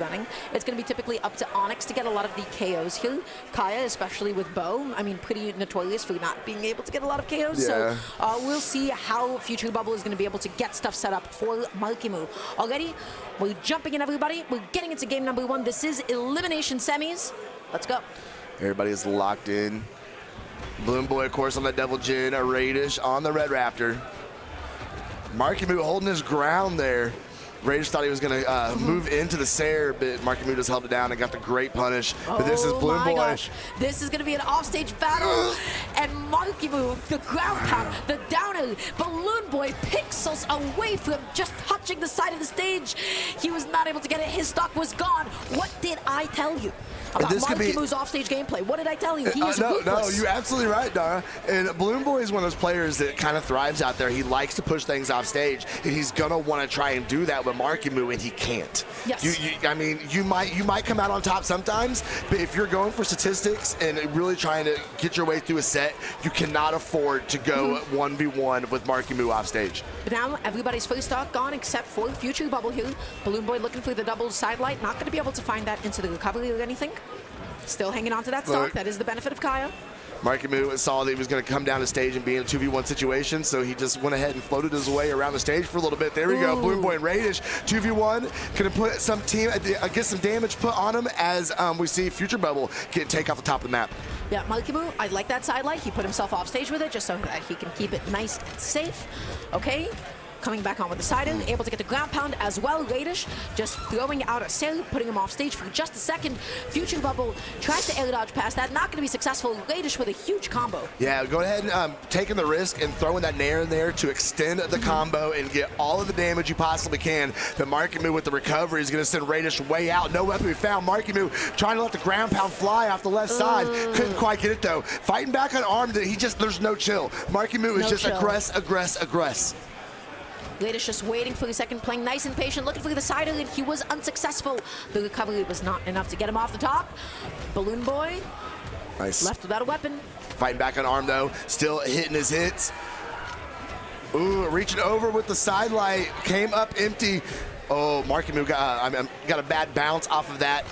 running. It's going to be typically up to Onyx to get a lot of the KOs here. Kaya, especially with Bo, I mean, pretty notorious for not being able to get a lot of KOs. Yeah. So we'll see how Futurebubble is going to be able to get stuff set up for Marckiemoo. Already, we're jumping in, everybody. We're getting into game number 1. This is Elimination Semis. Let's go. Everybody is locked in. BalloonBoy, of course, on the Devil Jin. A Raydish on the Red Raptor. Marckiemoo holding his ground there. Raydish thought he was going to move into the Sair, but Marckiemoo just held it down and got the great punish. But this is BalloonBoy. This is going to be an offstage battle. And Marckiemoo, the ground pound, the downer, BalloonBoy pixels away from just touching the side of the stage. He was not able to get it. His stock was gone. What did I tell you about Marckiemoo's offstage gameplay? What did I tell you? He is ruthless. No, you're absolutely right, Dara. And BalloonBoy is one of those players that kind of thrives out there. He likes to push things off stage, and he's going to want to try and do that with Marckiemoo, and he can't. Yes. I mean, you might come out on top sometimes, but if you're going for statistics and really trying to get your way through a set, you cannot afford to go 1v1 with Marckiemoo off stage. But now everybody's first stock gone except for Futurebubble here. BalloonBoy looking for the double sidelight, not going to be able to find that into the recovery or anything. Still hanging on to that stock. That is the benefit of Kaya. Marckiemoo saw that he was going to come down the stage and be in a 2v1 situation, so he just went ahead and floated his way around the stage for a little bit. There we go, BalloonBoy and Raydish, 2v1. Going to put some get some damage put on him as we see Futurebubble take off the top of the map. Yeah, Marckiemoo, I like that sidelight. He put himself off stage with it just so that he can keep it nice and safe. Okay. Coming back on with the side in, able to get the ground pound as well. Raydish just throwing out a sail, putting him off stage for just a second. Futurebubble tries to air dodge past that, not going to be successful. Raydish with a huge combo. Yeah, go ahead and taking the risk and throwing that nair in there to extend the combo and get all of the damage you possibly can. But Marckiemoo with the recovery is going to send Raydish way out. No weapon we found. Marckiemoo trying to let the ground pound fly off the left side. Couldn't quite get it though. Fighting back on arm, there's no chill. Marckiemoo is just aggress. Raydish just waiting for a second, playing nice and patient, looking for the side and he was unsuccessful. The recovery was not enough to get him off the top. BalloonBoy nice. Left without a weapon. Fighting back on arm though, still hitting his hits. Ooh, reaching over with the sidelight, came up empty. Oh, Marckiemoo got a bad bounce off of that.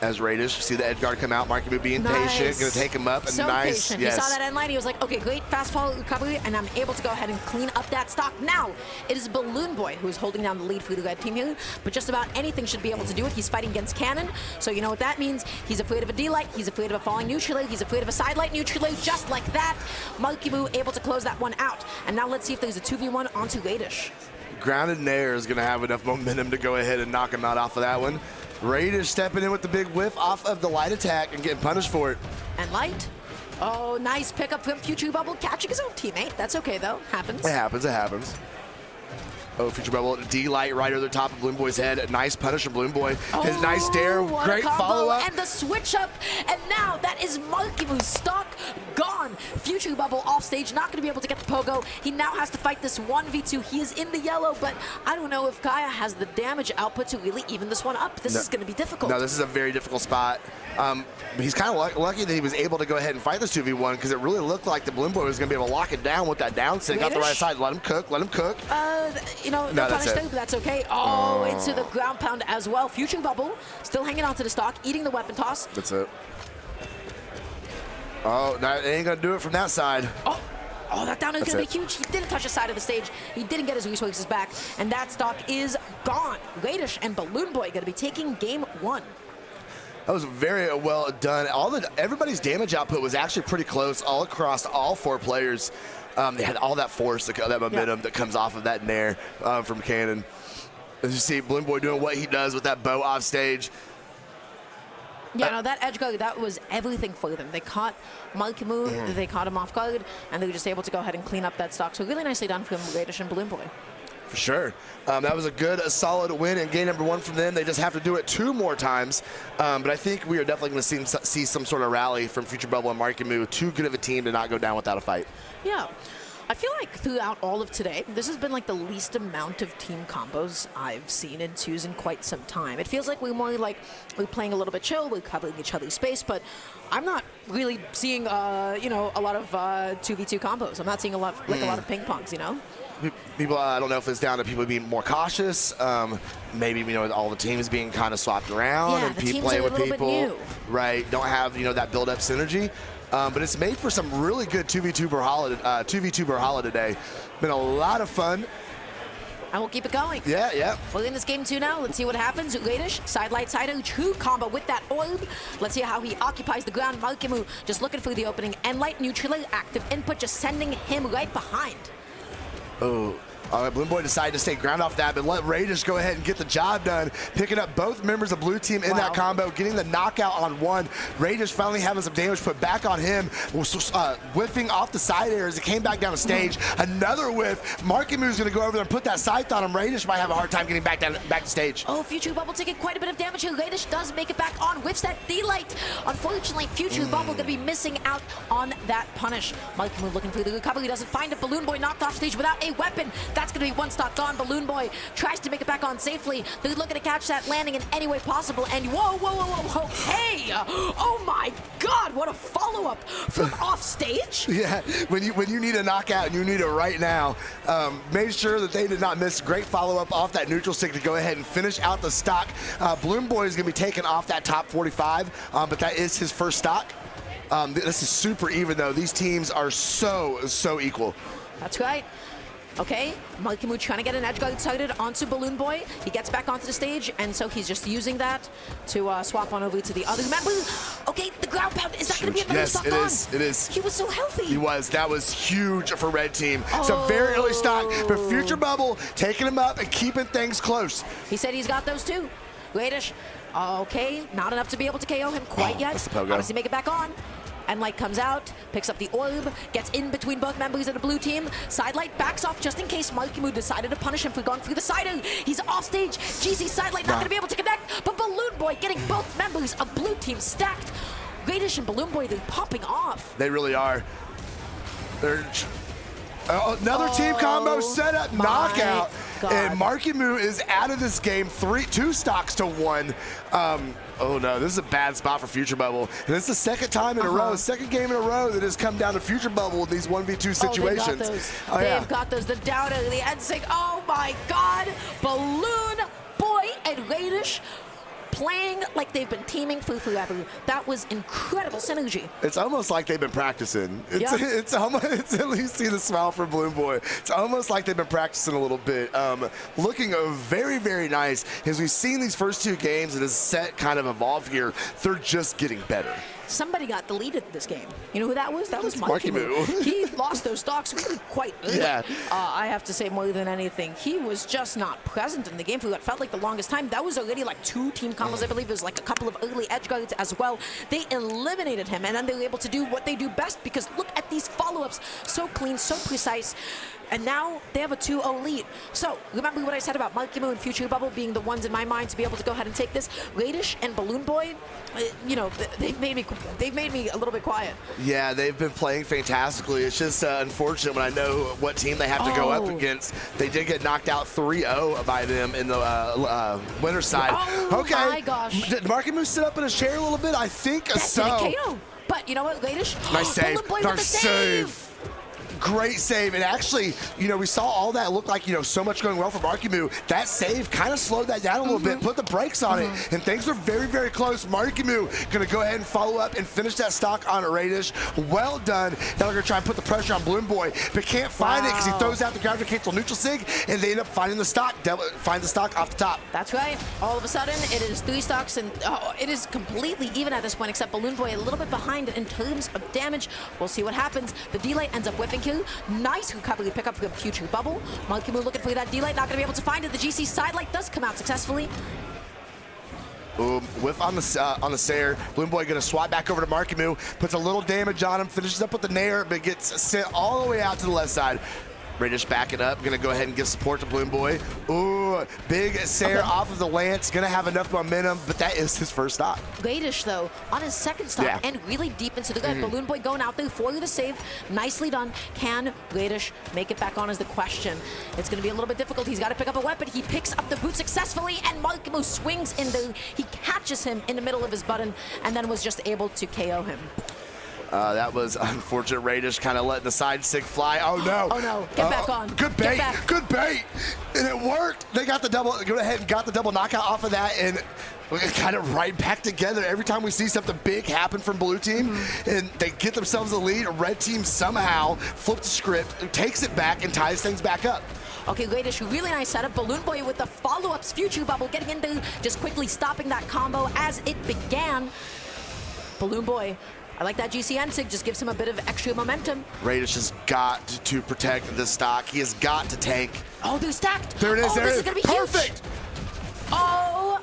As Raydish, see the edge guard come out, Marckiemoo being patient, gonna take him up, and so nice. Patient. Yes. He saw that end line, he was like, okay, great, fast fall recovery, and I'm able to go ahead and clean up that stock. Now, it is BalloonBoy who is holding down the lead for the red team here, but just about anything should be able to do it. He's fighting against Cannon, so you know what that means. He's afraid of a D-light, he's afraid of a falling neutral air, he's afraid of a sidelight neutral air, just like that. Marckiemoo able to close that one out. And now let's see if there's a 2v1 onto Raydish. Grounded Nair is gonna have enough momentum to go ahead and knock him out off of that one. Raydish stepping in with the big whiff off of the light attack and getting punished for it. And light. Oh, nice pickup from Futurebubble, catching his own teammate. That's okay though, happens. It happens. Oh, Futurebubble, D-light right over the top of BalloonBoy's head. A nice punish from BalloonBoy. His nice dare, great follow-up. And the switch up, and now that is Marckiemoo's stock gone. Futurebubble off stage, not going to be able to get the pogo. He now has to fight this 1v2. He is in the yellow, but I don't know if Kaya has the damage output to really even this one up. This is going to be difficult. No, this is a very difficult spot. He's kind of lucky that he was able to go ahead and fight this 2v1 because it really looked like the BalloonBoy was going to be able to lock it down with that down stick. Got the right side. Let him cook. You know, no punish there, but that's okay. Oh, into the ground pound as well. Futurebubble still hanging on to the stock, eating the weapon toss. That's it. Oh, that ain't going to do it from that side. Oh, that down is going to be huge. He didn't touch the side of the stage. He didn't get his resources back, and that stock is gone. Raydish and BalloonBoy going to be taking game 1. That was very well done. Everybody's damage output was actually pretty close all across all 4 players. They had all that force, that momentum that comes off of that nair from Cannon. As you see, BalloonBoy doing what he does with that bow off stage. Yeah, no, that edge guard, that was everything for them. They caught Marckiemoo, they caught him off guard, and they were just able to go ahead and clean up that stock. So really nicely done from Raydish and BalloonBoy. For sure. That was a solid win and game number 1 from them. They just have to do it 2 more times. But I think we are definitely going to see some sort of rally from Futurebubble and Marckiemoo. Too good of a team to not go down without a fight. Yeah. I feel like throughout all of today, this has been like the least amount of team combos I've seen in 2s in quite some time. It feels like we're more like we're playing a little bit chill, we're covering each other's space, but I'm not really seeing, you know, a lot of 2v2 combos. I'm not seeing a lot of ping pongs, you know? people, I don't know if it's down to people being more cautious. Maybe, you know, all the teams being kind of swapped around Yeah, and the people teams playing are a with little bit people. new. Right, don't have, you know, that build-up synergy. But it's made for some really good 2v2 Brawlhalla today. Been a lot of fun. And we'll keep it going. Yeah. We're in this game 2 now. Let's see what happens. Raydish, side-light, true combo with that orb. Let's see how he occupies the ground. Marckiemoo just looking for the opening. And light neutral, active input, just sending him right behind. Oh. BalloonBoy decided to stay ground off that, but let Raydish go ahead and get the job done, picking up both members of blue team in that combo, getting the knockout on one. Raydish finally having some damage put back on him, whiffing off the side air as it came back down the stage. Another whiff. Marckiemoo is going to go over there and put that scythe on him. Raydish might have a hard time getting back to stage. Oh, Futurebubble taking quite a bit of damage here. Raydish does make it back on, whiffs that D-Light. Unfortunately, Futurebubble going to be missing out on that punish. Marckiemoo looking for the recovery, doesn't find it. BalloonBoy knocked off stage without a weapon. That's going to be one stock gone. BalloonBoy tries to make it back on safely. They're looking to catch that landing in any way possible. And whoa, hey! Oh my God, what a follow-up from off stage. Yeah, when you need a knockout and you need it right now, made sure that they did not miss. Great follow-up off that neutral stick to go ahead and finish out the stock. BalloonBoy is going to be taken off that top 45, but that is his first stock. This is super even, though. These teams are so equal. That's right. Okay, Marckiemoo trying to get an edge guard sighted onto BalloonBoy. He gets back onto the stage, and so he's just using that to swap on over to the other member. Okay, the ground pound, is that going to be another stock on? Yes, it is. He was so healthy. He was. That was huge for red team. It's a very early stock, but Futurebubble taking him up and keeping things close. He said he's got those too. Raydish, okay, not enough to be able to KO him quite yet. That's the pogo. How does he make it back on? And light comes out, picks up the orb, gets in between both members of the blue team. Sidelight backs off just in case Marckiemoo decided to punish him for going through the side. He's off stage. GC Sidelight not going to be able to connect, but BalloonBoy getting both members of blue team stacked. Raydish and BalloonBoy, they're popping off. They really are. They're another team combo setup knockout. God. And Marckiemoo is out of this game, 2 stocks to 1. Oh no, this is a bad spot for Futurebubble. And it's the second time in a row, second game in a row that has come down to Futurebubble in these 1v2 situations. They've got those. The doubter, the NSYNC. Oh my God, BalloonBoy and Raydish playing like they've been teaming for forever. That was incredible synergy. It's almost like they've been practicing. It's almost, it's at least see the smile from BalloonBoy. It's almost like they've been practicing a little bit. Looking very nice. As we've seen these first 2 games and as set kind of evolve here, they're just getting better. Somebody got deleted this game. You know who that was? That was Marckiemoo. He lost those stocks really quite early. Yeah. I have to say, more than anything, he was just not present in the game for what felt like the longest time. That was already like 2 team combos, I believe. It was like a couple of early edge guards as well. They eliminated him, and then they were able to do what they do best, because look at these follow-ups. So clean, so precise. And now they have a 2-0 lead. So remember what I said about Marckiemoo and Futurebubble being the ones in my mind to be able to go ahead and take this. Raydish and BalloonBoy, you know, they've made me a little bit quiet. Yeah, they've been playing fantastically. It's just unfortunate when I know what team they have to go up against. They did get knocked out 3-0 by them in the winner's side. Okay. My gosh. Did Marckiemoo sit up in his chair a little bit? I think so. KO. But you know what, Raydish? Nice save. Nice save. Great save, and actually, you know, we saw all that look like, you know, so much going well for Marckiemoo. That save kind of slowed that down a little bit, put the brakes on it, and things were very close. Marckiemoo gonna go ahead and follow up and finish that stock on Raydish. Well done. Now they're gonna try and put the pressure on BalloonBoy, but can't find it because he throws out the ground to cancel neutral sig, and they end up finding the stock. Find the stock off the top. That's right. All of a sudden, it is 3 stocks, and it is completely even at this point, except BalloonBoy a little bit behind in terms of damage. We'll see what happens. The D-Light ends up whiffing kill. Nice recovery pick up from Futurebubble. Marckiemoo looking for that D-Light, not going to be able to find it. The GC Sidelight does come out successfully. Whiff on the Sayer. BalloonBoy going to swap back over to Marckiemoo, puts a little damage on him, finishes up with the Nair, but gets sent all the way out to the left side. Raydish backing up, going to go ahead and give support to BalloonBoy. Ooh, big Sayer off of the Lance, going to have enough momentum, but that is his first stock. Raydish, though, on his second stock and really deep into the gut. BalloonBoy going out there for the save. Nicely done. Can Raydish make it back on is the question. It's going to be a little bit difficult. He's got to pick up a weapon. He picks up the boot successfully, and Marckiemoo swings in there. He catches him in the middle of his button, and then was just able to KO him. That was unfortunate. Raydish kind of letting the side stick fly. Oh no! Oh no! Get back on. Good bait! Good bait! And it worked. They got the double. Go ahead and got the double knockout off of that, and kind of right back together. Every time we see something big happen from blue team, and they get themselves the lead, red team somehow flips the script, takes it back, and ties things back up. Okay, Raydish, really nice setup. BalloonBoy with the follow-ups. Futurebubble getting into just quickly stopping that combo as it began. BalloonBoy, I like that GCN sig, just gives him a bit of extra momentum. Raydish has got to protect the stock. He has got to tank. Oh, they're stacked. There it is. Oh, there this it is gonna be perfect. Huge. Oh.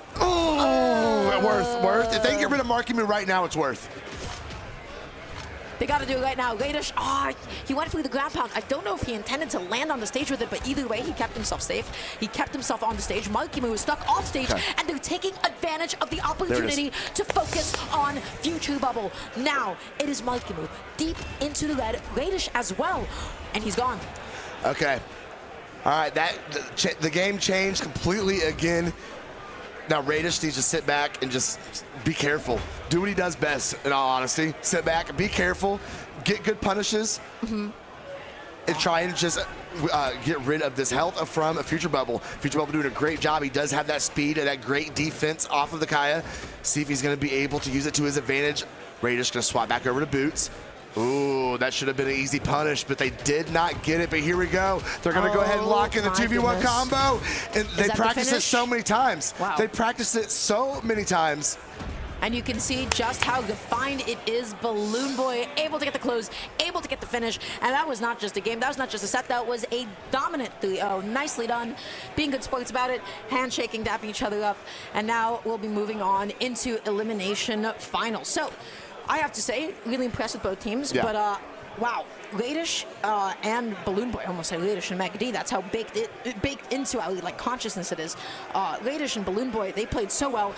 Worth. If they get rid of Marckiemoo right now, it's worth. They got to do it right now. Raydish, he went through the ground pound. I don't know if he intended to land on the stage with it, but either way, he kept himself safe. He kept himself on the stage. Marckiemoo was stuck off stage, and they're taking advantage of the opportunity to focus on Futurebubble. Now, it is Marckiemoo deep into the red. Raydish as well, and he's gone. Okay. All right, the game changed completely again. Now, Raydish needs to sit back and just be careful. Do what he does best, in all honesty. Sit back, be careful, get good punishes, and try and just get rid of this health from a Futurebubble. Futurebubble doing a great job. He does have that speed and that great defense off of the Kaya. See if he's going to be able to use it to his advantage. Raydish going to swap back over to Boots. Ooh, that should have been an easy punish, but they did not get it. But here we go. They're going to go ahead and lock in the 2v1 combo. And they practiced it so many times. Wow. They practiced it so many times. And you can see just how defined it is. BalloonBoy able to get the close, able to get the finish. And that was not just a game. That was not just a set. That was a dominant 3-0. Nicely done. Being good sports about it. Handshaking, dapping each other up. And now we'll be moving on into Elimination Finals. So, I have to say, really impressed with both teams. Yeah. But, wow. Raydish and BalloonBoy, I almost said Raydish and McD, that's how baked into our consciousness it is. Raydish and BalloonBoy, they played so well.